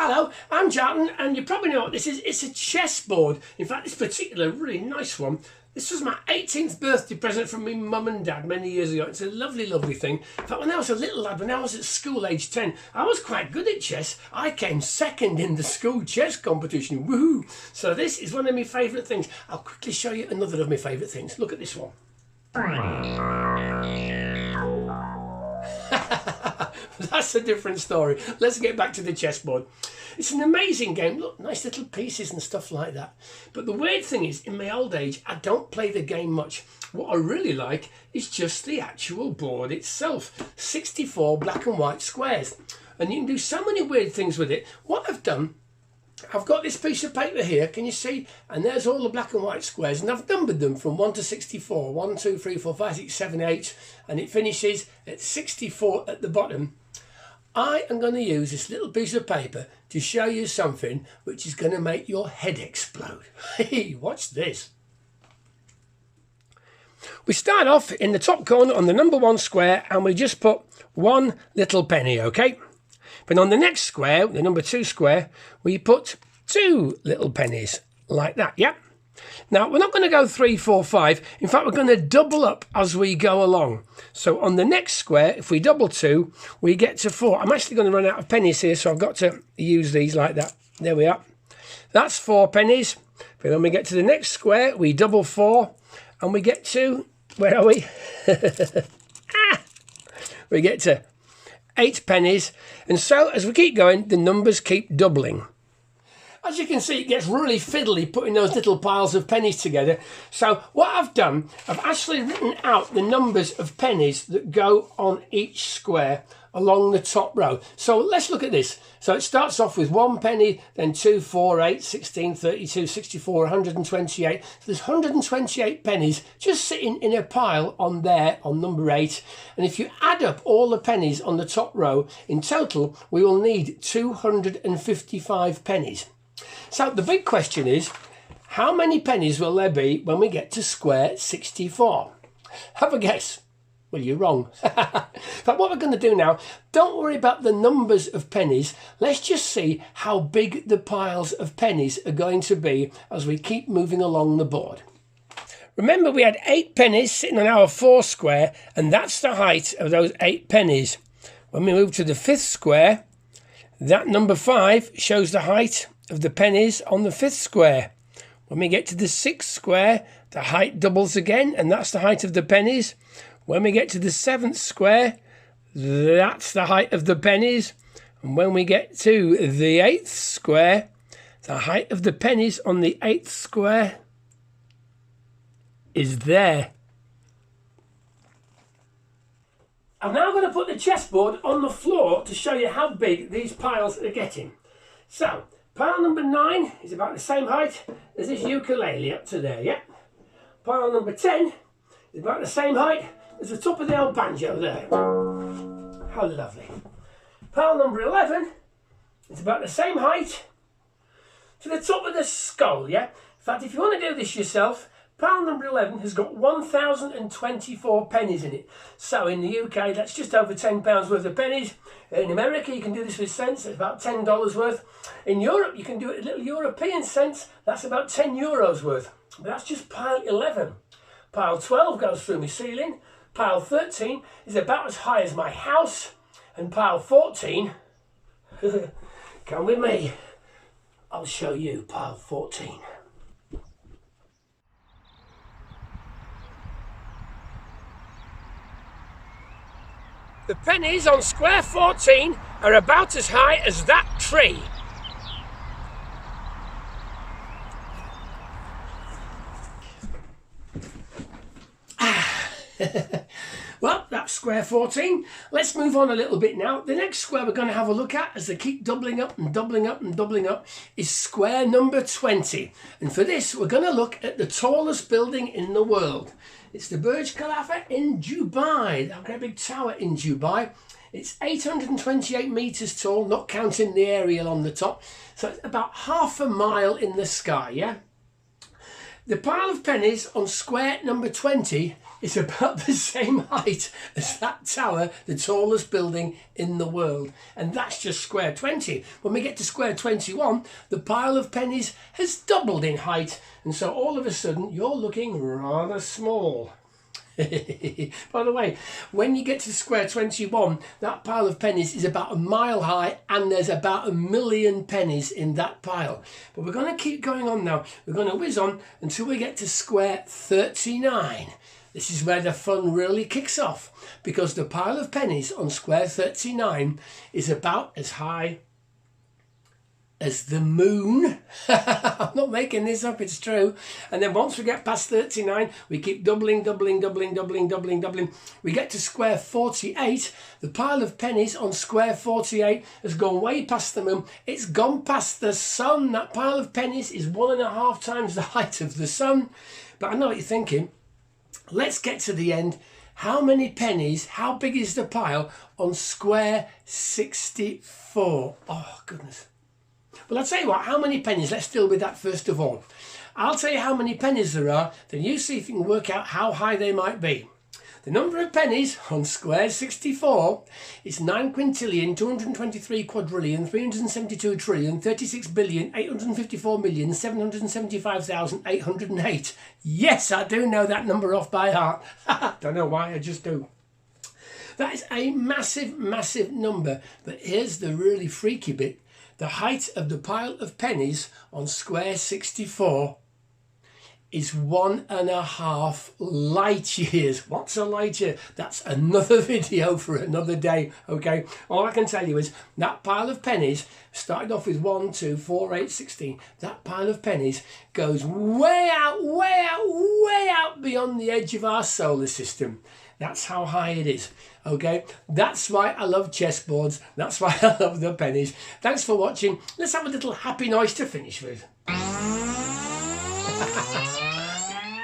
Hello, I'm Kjartan, and you probably know what this is. It's a chessboard. In fact, this particular really nice one. This was my 18th birthday present from my mum and dad many years ago. It's a lovely, lovely thing. In fact, when I was a little lad, when I was at school, age 10, I was quite good at chess. I came second in the school chess competition. Woohoo! So this is one of my favourite things. I'll quickly show you another of my favourite things. Look at this one. That's a different story. Let's get back to the chessboard. It's an amazing game. Look, nice little pieces and stuff like that. But the weird thing is, in my old age, I don't play the game much. What I really like is just the actual board itself. 64 black and white squares. And you can do so many weird things with it. What I've done, I've got this piece of paper here, can you see? And there's all the black and white squares, and I've numbered them from 1 to 64. 1, 2, 3, 4, 5, 6, 7, 8, and it finishes at 64 at the bottom. I am going to use this little piece of paper to show you something which is going to make your head explode. Hey, watch this. We start off in the top corner on the number 1 square, and we just put one little penny, okay? But on the next square, the number 2 square, we put 2 little pennies, like that, yeah? Now, we're not going to go 3, 4, 5. In fact, we're going to double up as we go along. So on the next square, if we double 2, we get to 4. I'm actually going to run out of pennies here, so I've got to use these like that. There we are. That's 4 pennies. But when we get to the next square, we double 4, and we get to, where are we? We get to 8 pennies. And so, as we keep going, the numbers keep doubling. As you can see, it gets really fiddly putting those little piles of pennies together. So what I've done, I've actually written out the numbers of pennies that go on each square along the top row. So let's look at this. So it starts off with 1 penny, then 2, 4, 8, 16, 32, 64, 128. So there's 128 pennies just sitting in a pile on there on number 8. And if you add up all the pennies on the top row, in total, we will need 255 pennies. So the big question is, how many pennies will there be when we get to square 64? Have a guess. Well, you're wrong. But what we're going to do now, don't worry about the numbers of pennies. Let's just see how big the piles of pennies are going to be as we keep moving along the board. Remember, we had 8 pennies sitting on our 4 square, and that's the height of those 8 pennies. When we move to the 5th square, that number 5 shows the height of the pennies on the 5th square. When we get to the 6th square, the height doubles again, and that's the height of the pennies. When we get to the 7th square, that's the height of the pennies. And when we get to the 8th square, the height of the pennies on the 8th square is there. I'm now going to put the chessboard on the floor to show you how big these piles are getting. So, pile number 9 is about the same height as this ukulele up to there, yeah? Pile number 10 is about the same height as the top of the old banjo there. How lovely. Pile number 11 is about the same height to the top of the skull, yeah? In fact, if you want to do this yourself, pile number 11 has got 1,024 pennies in it. So in the UK, that's just over £10 worth of pennies. In America, you can do this with cents. It's about $10 worth. In Europe, you can do it in little European cents. That's about 10 euros worth. But that's just pile 11. Pile 12 goes through my ceiling. Pile 13 is about as high as my house. And pile 14, come with me. I'll show you pile 14. The pennies on square 14 are about as high as that tree. Well, that's square 14. Let's move on a little bit now. The next square we're going to have a look at, as they keep doubling up and doubling up and doubling up, is square number 20. And for this, we're going to look at the tallest building in the world. It's the Burj Khalifa in Dubai, that great big tower in Dubai. It's 828 metres tall, not counting the aerial on the top. So it's about half a mile in the sky, yeah? The pile of pennies on square number 20 is about the same height as that tower, the tallest building in the world. And that's just square 20. When we get to square 21, the pile of pennies has doubled in height. And so all of a sudden, you're looking rather small. By the way, when you get to square 21, that pile of pennies is about a mile high and there's about 1 million pennies in that pile. But we're going to keep going on now. We're going to whiz on until we get to square 39. This is where the fun really kicks off, because the pile of pennies on square 39 is about as high as the moon. I'm not making this up, it's true. And then once we get past 39, we keep doubling. We get to square 48. The pile of pennies on square 48 has gone way past the moon. It's gone past the sun. That pile of pennies is 1.5 times the height of the sun. But I know what you're thinking. Let's get to the end. How many pennies, how big is the pile on square 64? Oh, goodness. Well, I'll tell you what, how many pennies? Let's deal with that first of all. I'll tell you how many pennies there are, then you see if you can work out how high they might be. The number of pennies on square 64 is 9,223,372,854,775,808. Yes, I do know that number off by heart. Don't know why, I just do. That is a massive, massive number. But here's the really freaky bit. The height of the pile of pennies on square 64 is 1.5 light years. What's a light year? That's another video for another day, okay? All I can tell you is that pile of pennies started off with 1, 2, 4, 8, 16. That pile of pennies goes way out beyond the edge of our solar system. That's how high it is, okay? That's why I love chessboards. That's why I love the pennies. Thanks for watching. Let's have a little happy noise to finish with.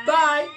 Bye.